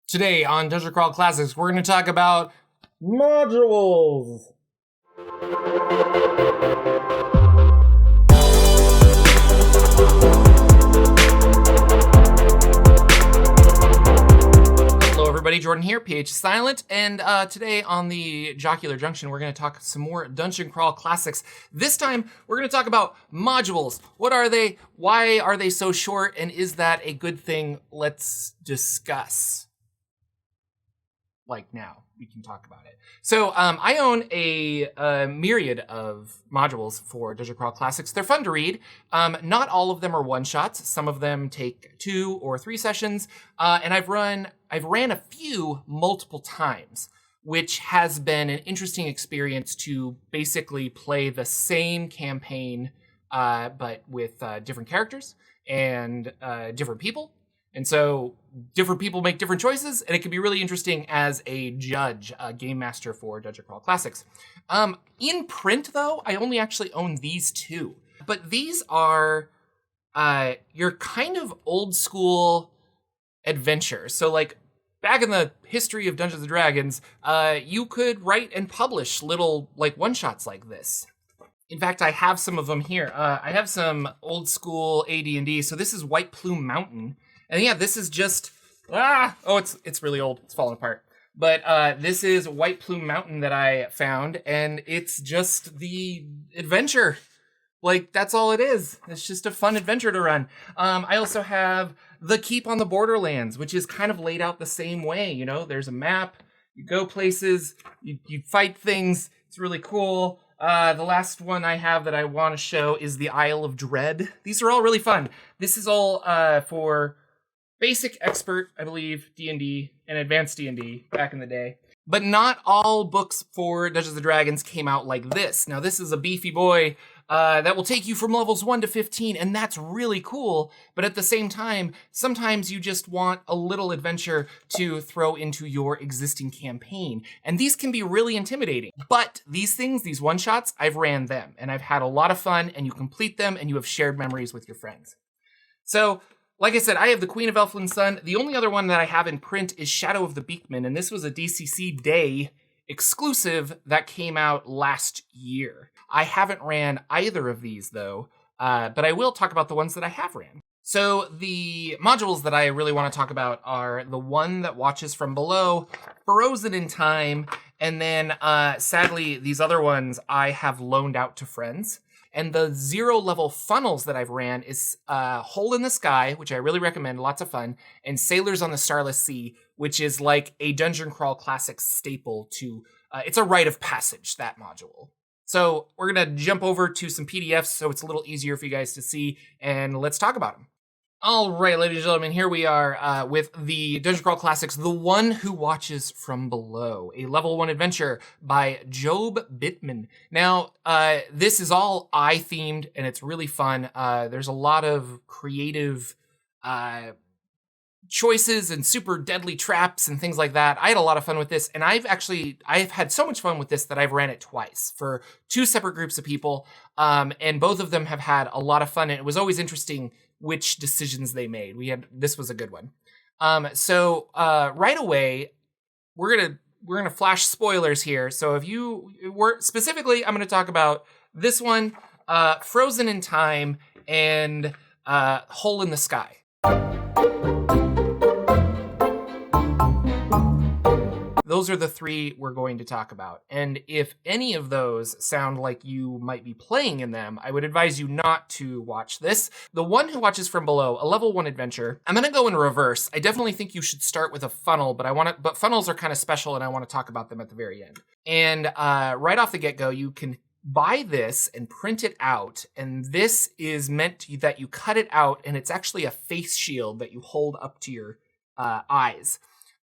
Today on Dungeon Crawl Classics, we're going to talk about modules. Hello everybody, Jordan here, PH Silent, and today on the Jocular Junction, we're going to talk some more Dungeon Crawl Classics. This time, we're going to talk about modules. What are they? Why are they so short? And is that a good thing? Let's discuss. Like now, we can talk about it. So I own a myriad of modules for Dungeon Crawl Classics. They're fun to read. Not all of them are one-shots. Some of them take 2 or 3 sessions. And I've ran a few multiple times, which has been an interesting experience to basically play the same campaign, but with different characters and different people. And so different people make different choices, and it can be really interesting as a judge, a game master for Dungeon Crawl Classics. In print, though, I only actually own these 2. But these are your kind of old school adventures. So like back in the history of Dungeons & Dragons, you could write and publish little like one-shots like this. In fact, I have some of them here. I have some old school AD&D. So this is White Plume Mountain. And yeah, this is just, it's really old. It's falling apart. But this is White Plume Mountain that I found, and it's just the adventure. Like, that's all it is. It's just a fun adventure to run. I also have The Keep on the Borderlands, which is kind of laid out the same way. You know, there's a map, you go places, you fight things. It's really cool. The last one I have that I want to show is the Isle of Dread. These are all really fun. This is all for Basic, Expert, I believe, D&D, and Advanced D&D back in the day. But not all books for Dungeons & Dragons came out like this. Now, this is a beefy boy that will take you from levels 1 to 15, and that's really cool. But at the same time, sometimes you just want a little adventure to throw into your existing campaign. And these can be really intimidating. But these things, these one-shots, I've ran them, and I've had a lot of fun, and you complete them, and you have shared memories with your friends. So, like I said, I have the Queen of Elfland Sun. The only other one that I have in print is Shadow of the Beakman, and this was a DCC Day exclusive that came out last year. I haven't ran either of these, though, but I will talk about the ones that I have ran. So the modules that I really want to talk about are the one that watches from below, Frozen in Time, and then, sadly, these other ones I have loaned out to friends. And the 0-level funnels that I've ran is Hole in the Sky, which I really recommend, lots of fun, and Sailors on the Starless Sea, which is like a Dungeon Crawl Classics staple to, it's a rite of passage, that module. So we're going to jump over to some PDFs so it's a little easier for you guys to see, and let's talk about them. All right, ladies and gentlemen, here we are with the Dungeon Crawl Classics, The One Who Watches from Below, a level 1 adventure by Job Bittman. Now, this is all eye-themed, and it's really fun. There's a lot of creative choices and super deadly traps and things like that. I had a lot of fun with this, and I've had so much fun with this that I've ran it twice for 2 separate groups of people, and both of them have had a lot of fun, and it was always interesting which decisions they made. This was a good one. So right away, we're gonna flash spoilers here. So if you were specifically, I'm gonna talk about this one, Frozen in Time, and Hole in the Sky. Those are the 3 we're going to talk about. And if any of those sound like you might be playing in them, I would advise you not to watch this. The One Who Watches from Below, a level 1 adventure. I'm gonna go in reverse. I definitely think you should start with a funnel, but funnels are kind of special and I want to talk about them at the very end. And right off the get-go, you can buy this and print it out. And this is meant that you cut it out, and it's actually a face shield that you hold up to your eyes.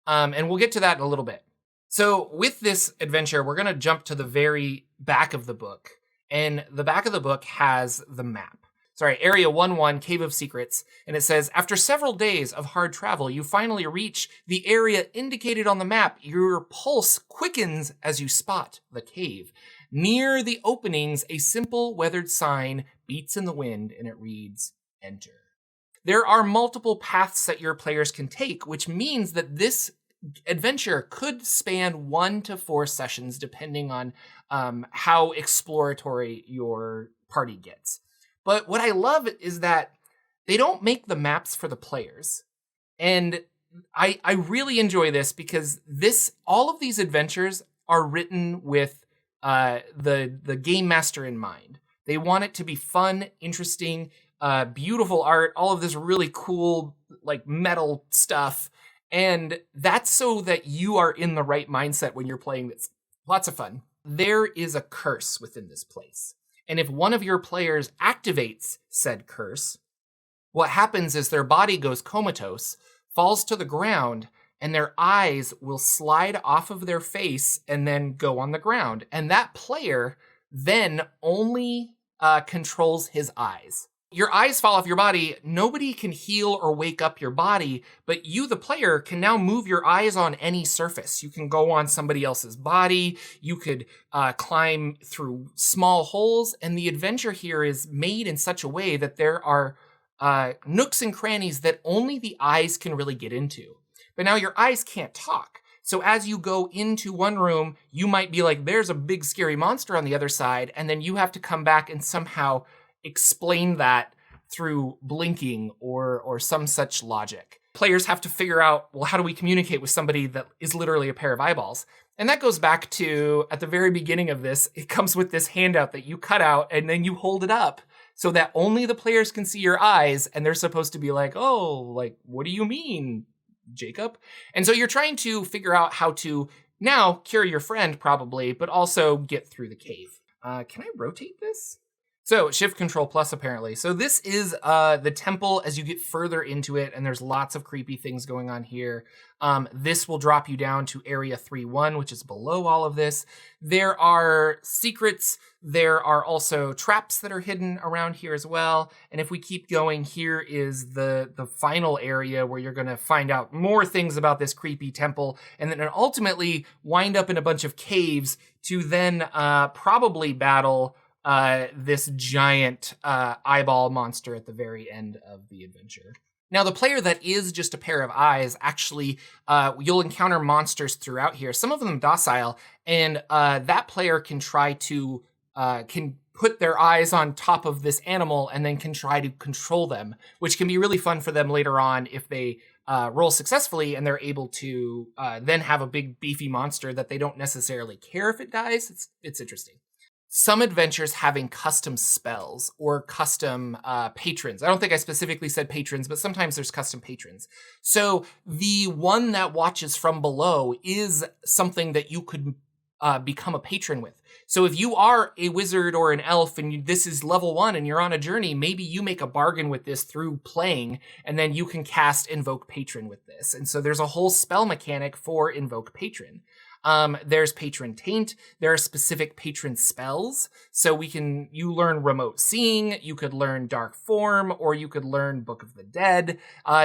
And we'll get to that in a little bit. So with this adventure, we're going to jump to the very back of the book. And the back of the book has the map. Area 1-1, Cave of Secrets. And it says, after several days of hard travel, you finally reach the area indicated on the map. Your pulse quickens as you spot the cave. Near the openings, a simple weathered sign beats in the wind, and it reads, Enter. There are multiple paths that your players can take, which means that this adventure could span 1 to 4 sessions, depending on how exploratory your party gets. But what I love is that they don't make the maps for the players. And I really enjoy this because all of these adventures are written with the game master in mind. They want it to be fun, interesting, beautiful art, all of this really cool like metal stuff. And that's so that you are in the right mindset when you're playing this. Lots of fun. There is a curse within this place. And if one of your players activates said curse, what happens is their body goes comatose, falls to the ground, and their eyes will slide off of their face and then go on the ground. And that player then only controls his eyes. Your eyes fall off your body. Nobody can heal or wake up your body, but you, the player, can now move your eyes on any surface. You can go on somebody else's body. You could climb through small holes. And the adventure here is made in such a way that there are nooks and crannies that only the eyes can really get into. But now your eyes can't talk. So as you go into one room, you might be like, there's a big scary monster on the other side. And then you have to come back and somehow explain that through blinking or some such logic. Players have to figure out, well, how do we communicate with somebody that is literally a pair of eyeballs? And that goes back to, at the very beginning of this, it comes with this handout that you cut out and then you hold it up so that only the players can see your eyes, and they're supposed to be like, oh, like, what do you mean, Jacob? And so you're trying to figure out how to now cure your friend, probably, but also get through the cave. Can I rotate this? So Shift Control Plus, apparently. So this is the temple as you get further into it, and there's lots of creepy things going on here. This will drop you down to Area 3-1, which is below all of this. There are secrets. There are also traps that are hidden around here as well. And if we keep going, here is the final area where you're going to find out more things about this creepy temple, and then ultimately wind up in a bunch of caves to then probably battle this giant eyeball monster at the very end of the adventure. Now, the player that is just a pair of eyes, actually, you'll encounter monsters throughout here, some of them docile, and that player can try to, can put their eyes on top of this animal and then can try to control them, which can be really fun for them later on if they roll successfully and they're able to then have a big beefy monster that they don't necessarily care if it dies. It's interesting. Some adventures having custom spells or custom patrons. I don't think I specifically said patrons, but sometimes there's custom patrons. So the one that watches from below is something that you could become a patron with. So if you are a wizard or an elf and this is level 1 and you're on a journey, maybe you make a bargain with this through playing, and then you can cast Invoke Patron with this. And so there's a whole spell mechanic for Invoke Patron. There's Patron Taint. There are specific patron spells. So you learn Remote Seeing, you could learn Dark Form, or you could learn Book of the Dead.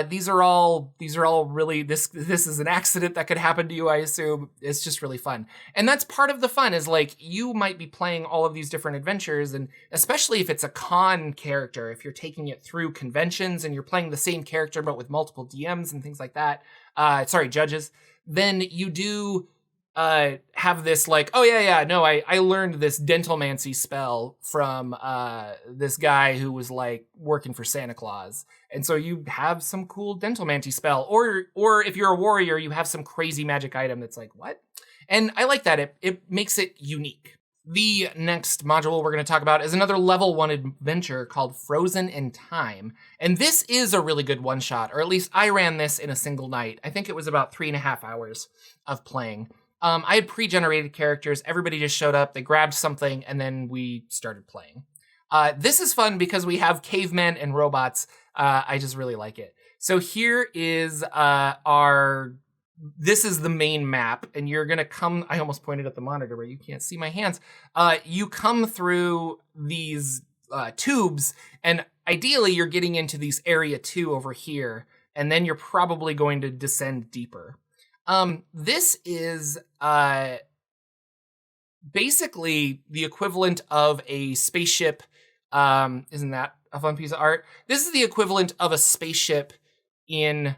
These are all really, this is an accident that could happen to you, I assume. It's just really fun. And that's part of the fun, is like, you might be playing all of these different adventures, and especially if it's a con character, if you're taking it through conventions and you're playing the same character but with multiple DMs and things like that, judges, then you do have this like, oh no, I learned this dentalmancy spell from this guy who was like working for Santa Claus, and so you have some cool dentalmancy spell, or if you're a warrior, you have some crazy magic item that's like, what? And I like that. It makes it unique. The next module we're going to talk about is another level 1 adventure called Frozen in Time. And this is a really good one-shot, or at least I ran this in a single night. I think it was about 3.5 hours of playing. I had pre-generated characters. Everybody just showed up. They grabbed something, and then we started playing. This is fun because we have cavemen and robots. I just really like it. So here is this is the main map, and you're going to come, I almost pointed at the monitor where you can't see my hands. You come through these tubes, and ideally you're getting into these area 2 over here, and then you're probably going to descend deeper. This is basically the equivalent of a spaceship. Isn't that a fun piece of art? This is the equivalent of a spaceship in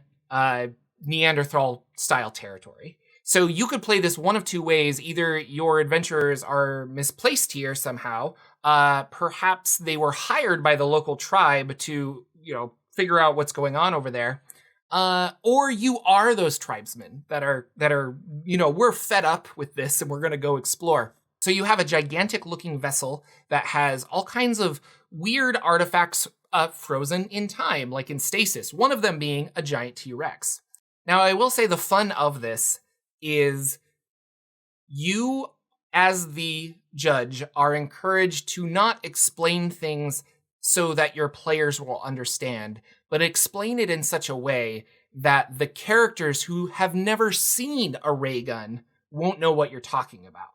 Neanderthal style territory. So you could play this one of two ways. Either your adventurers are misplaced here somehow. Perhaps they were hired by the local tribe to, figure out what's going on over there. Or you are those tribesmen that are, we're fed up with this and we're going to go explore. So you have a gigantic looking vessel that has all kinds of weird artifacts frozen in time, like in stasis, one of them being a giant T-Rex. Now, I will say the fun of this is you, as the judge, are encouraged to not explain things so that your players will understand, but explain it in such a way that the characters who have never seen a ray gun won't know what you're talking about.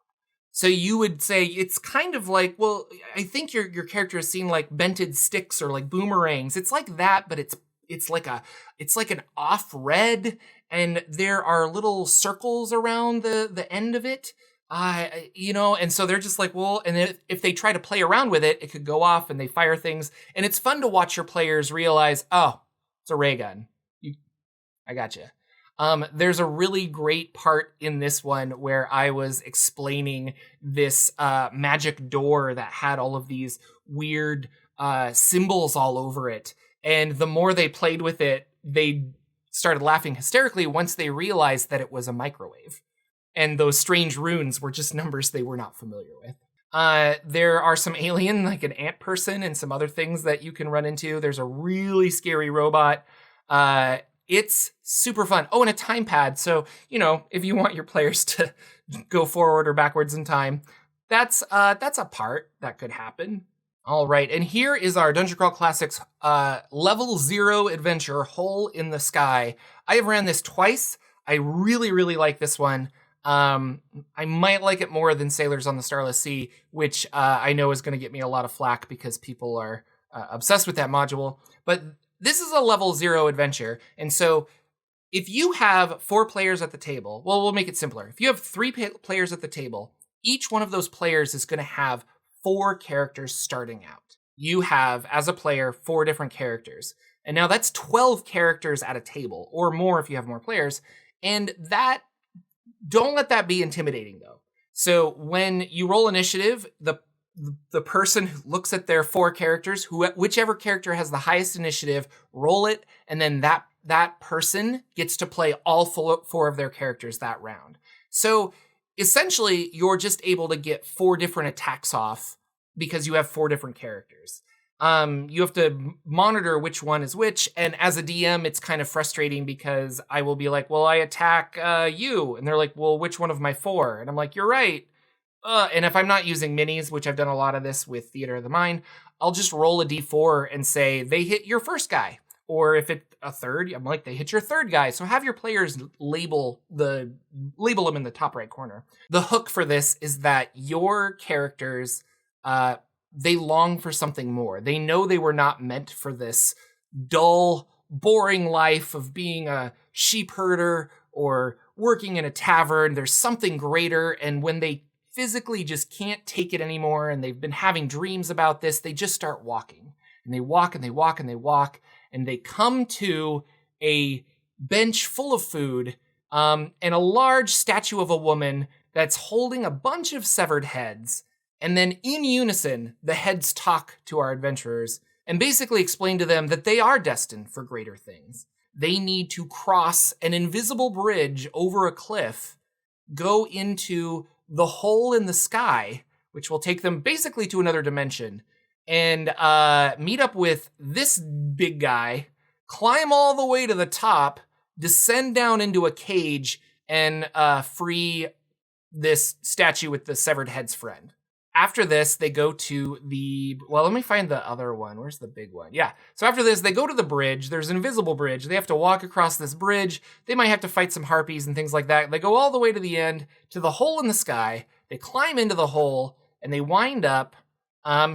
So you would say it's kind of like, well, I think your character has seen like bented sticks or like boomerangs. It's like that, but it's like an off red, and there are little circles around the end of it. And so they're just like, well, and if they try to play around with it, it could go off and they fire things. And it's fun to watch your players realize, oh, it's a ray gun. I gotcha. There's a really great part in this one where I was explaining this magic door that had all of these weird symbols all over it. And the more they played with it, they started laughing hysterically once they realized that it was a microwave. And those strange runes were just numbers they were not familiar with. There are some alien, like an ant person, and some other things that you can run into. There's a really scary robot. It's super fun. Oh, and a time pad. So, if you want your players to go forward or backwards in time, that's a part that could happen. All right, and here is our Dungeon Crawl Classics level 0 adventure, Hole in the Sky. I have ran this twice. I really, really like this one. I might like it more than Sailors on the Starless Sea, which I know is going to get me a lot of flack because people are obsessed with that module. But this is a level 0 adventure, and so if you have 4 players at the table, well, we'll make it simpler. If you have 3 players at the table, each one of those players is going to have 4 characters starting out. You have, as a player, 4 different characters. And now that's 12 characters at a table, or more if you have more players. And don't let that be intimidating, though. So when you roll initiative, the person who looks at their 4 characters, whichever character has the highest initiative, roll it, and then that person gets to play all 4 of their characters that round. So essentially, you're just able to get 4 different attacks off because you have 4 different characters. You have to monitor which one is which, and as a DM, it's kind of frustrating because I will be like, well, I attack you, and they're like, well, which one of my 4? And I'm like, you're right. And if I'm not using minis, which I've done a lot of this with Theater of the Mind, I'll just roll a d4 and say, they hit your first guy. Or if it's a third, I'm like, they hit your third guy. So have your players label them in the top right corner. The hook for this is that your characters, they long for something more. They know they were not meant for this dull, boring life of being a sheep herder or working in a tavern. There's something greater. And when they physically just can't take it anymore and they've been having dreams about this, they just start walking. And they walk and they walk and they walk. And they come to a bench full of food and a large statue of a woman that's holding a bunch of severed heads. And then in unison, the heads talk to our adventurers and basically explain to them that they are destined for greater things. They need to cross an invisible bridge over a cliff, go into the hole in the sky, which will take them basically to another dimension, and meet up with this big guy, climb all the way to the top, descend down into a cage, and free this statue with the severed head's friend. After this, they go to let me find the other one. Where's the big one? Yeah. So after this, they go to the bridge. There's an invisible bridge. They have to walk across this bridge. They might have to fight some harpies and things like that. They go all the way to the end, to the hole in the sky. They climb into the hole, and they wind up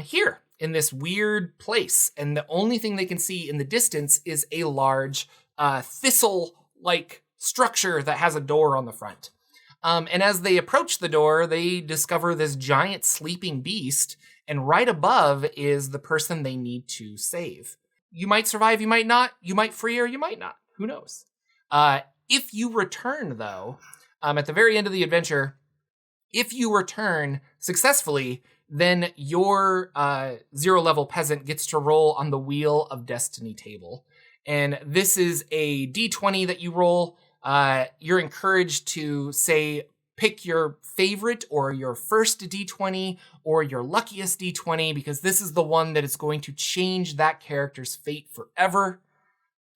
here in this weird place. And the only thing they can see in the distance is a large thistle-like structure that has a door on the front. And as they approach the door, they discover this giant sleeping beast, and right above is the person they need to save. You might survive, you might not. You might free her, you might not. Who knows? If you return, though, at the very end of the adventure, if you return successfully, then your 0-level peasant gets to roll on the Wheel of Destiny table. And this is a d20 that you roll. You're encouraged to, say, pick your favorite or your first d20 or your luckiest d20, because this is the one that is going to change that character's fate forever.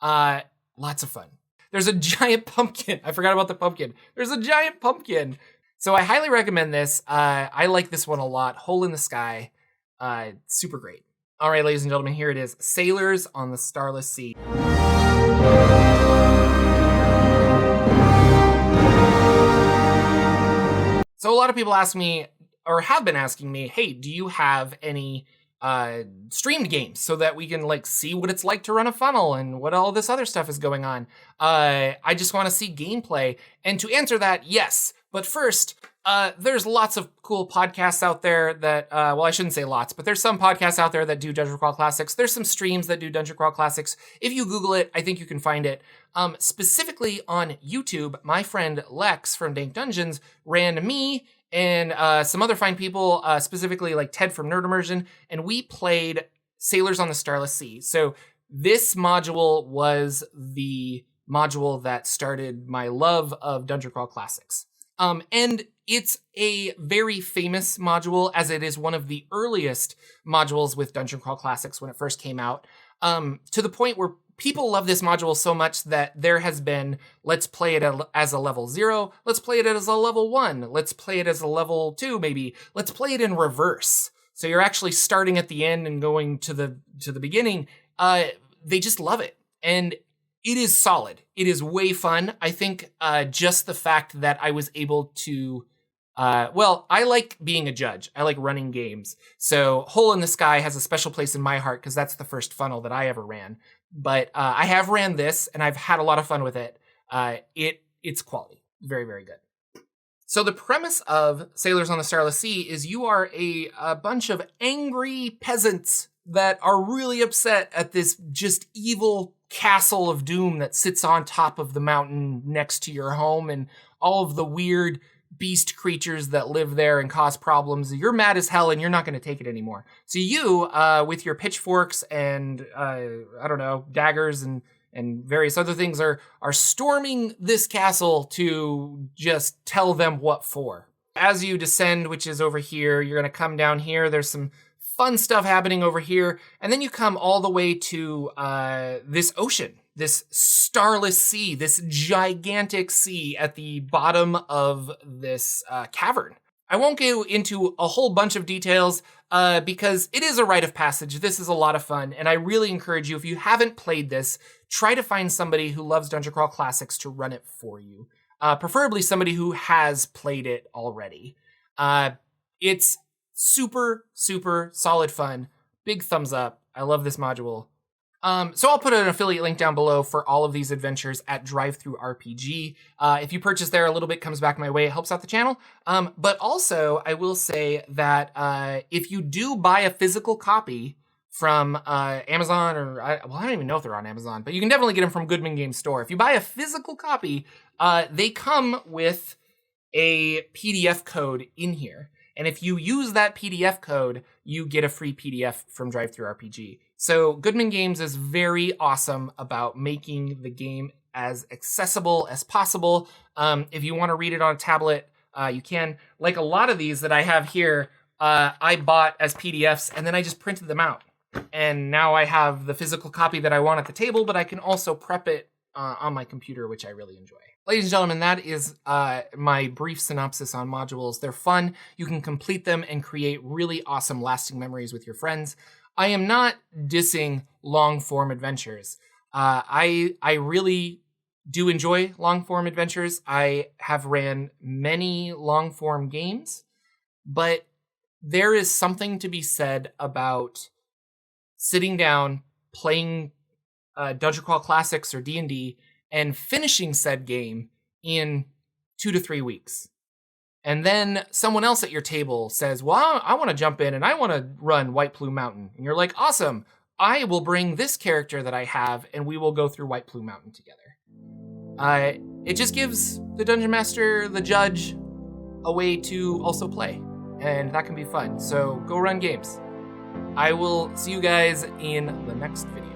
Lots of fun. There's a giant pumpkin. I forgot about the pumpkin. There's a giant pumpkin. So I highly recommend this. I like this one a lot. Hole in the Sky. Super great. All right, ladies and gentlemen, here it is. Sailors on the Starless Sea. So a lot of people ask me, or have been asking me, hey, do you have any streamed games so that we can like see what it's like to run a funnel and what all this other stuff is going on? I just want to see gameplay. And to answer that, yes. But first, there's lots of cool podcasts out there that, well, I shouldn't say lots, but there's some podcasts out there that do Dungeon Crawl Classics. There's some streams that do Dungeon Crawl Classics. If you Google it, I think you can find it. Specifically on YouTube, my friend Lex from Dank Dungeons ran me and some other fine people, specifically like Ted from Nerd Immersion, and we played Sailors on the Starless Sea. So this module was the module that started my love of Dungeon Crawl Classics. And it's a very famous module, as it is one of the earliest modules with Dungeon Crawl Classics when it first came out, to the point where people love this module so much that there has been, let's play it as a level 0, let's play it as a level 1, let's play it as a level 2 maybe, let's play it in reverse. So you're actually starting at the end and going to the beginning. They just love it. And it is solid. It is way fun. I think just the fact that I was able to, well, I like being a judge. I like running games. So Hole in the Sky has a special place in my heart because that's the first funnel that I ever ran. But I have ran this and I've had a lot of fun with it. It's quality. Very, very good. So the premise of Sailors on the Starless Sea is you are a bunch of angry peasants that are really upset at this just evil castle of doom that sits on top of the mountain next to your home and all of the weird beast creatures that live there and cause problems. You're mad as hell and you're not going to take it anymore. So you, with your pitchforks and, I don't know, daggers and various other things are storming this castle to just tell them what for. As you descend, which is over here, you're going to come down here. There's some fun stuff happening over here. And then you come all the way to this ocean, this starless sea, this gigantic sea at the bottom of this cavern. I won't go into a whole bunch of details because it is a rite of passage. This is a lot of fun. And I really encourage you, if you haven't played this, try to find somebody who loves Dungeon Crawl Classics to run it for you. Preferably somebody who has played it already. It's super, super solid fun. Big thumbs up. I love this module. So I'll put an affiliate link down below for all of these adventures at Drive-Thru RPG. If you purchase there, a little bit comes back my way. It helps out the channel. But also, I will say that if you do buy a physical copy from Amazon, or I don't even know if they're on Amazon, but you can definitely get them from Goodman Games Store. If you buy a physical copy, they come with a PDF code in here. And if you use that PDF code, you get a free PDF from Drive-Thru RPG. So Goodman Games is very awesome about making the game as accessible as possible. If you want to read it on a tablet, you can. Like a lot of these that I have here, I bought as PDFs and then I just printed them out. And now I have the physical copy that I want at the table, but I can also prep it on my computer, which I really enjoy. Ladies and gentlemen, that is my brief synopsis on modules. They're fun. You can complete them and create really awesome lasting memories with your friends. I am not dissing long-form adventures. I really do enjoy long-form adventures. I have ran many long-form games, but there is something to be said about sitting down, playing Dungeon Crawl Classics or D&D, and finishing said game in 2 to 3 weeks. And then someone else at your table says, well, I want to jump in and I want to run White Plume Mountain. And you're like, awesome, I will bring this character that I have and we will go through White Plume Mountain together. It just gives the Dungeon Master, the judge, a way to also play. And that can be fun. So go run games. I will see you guys in the next video.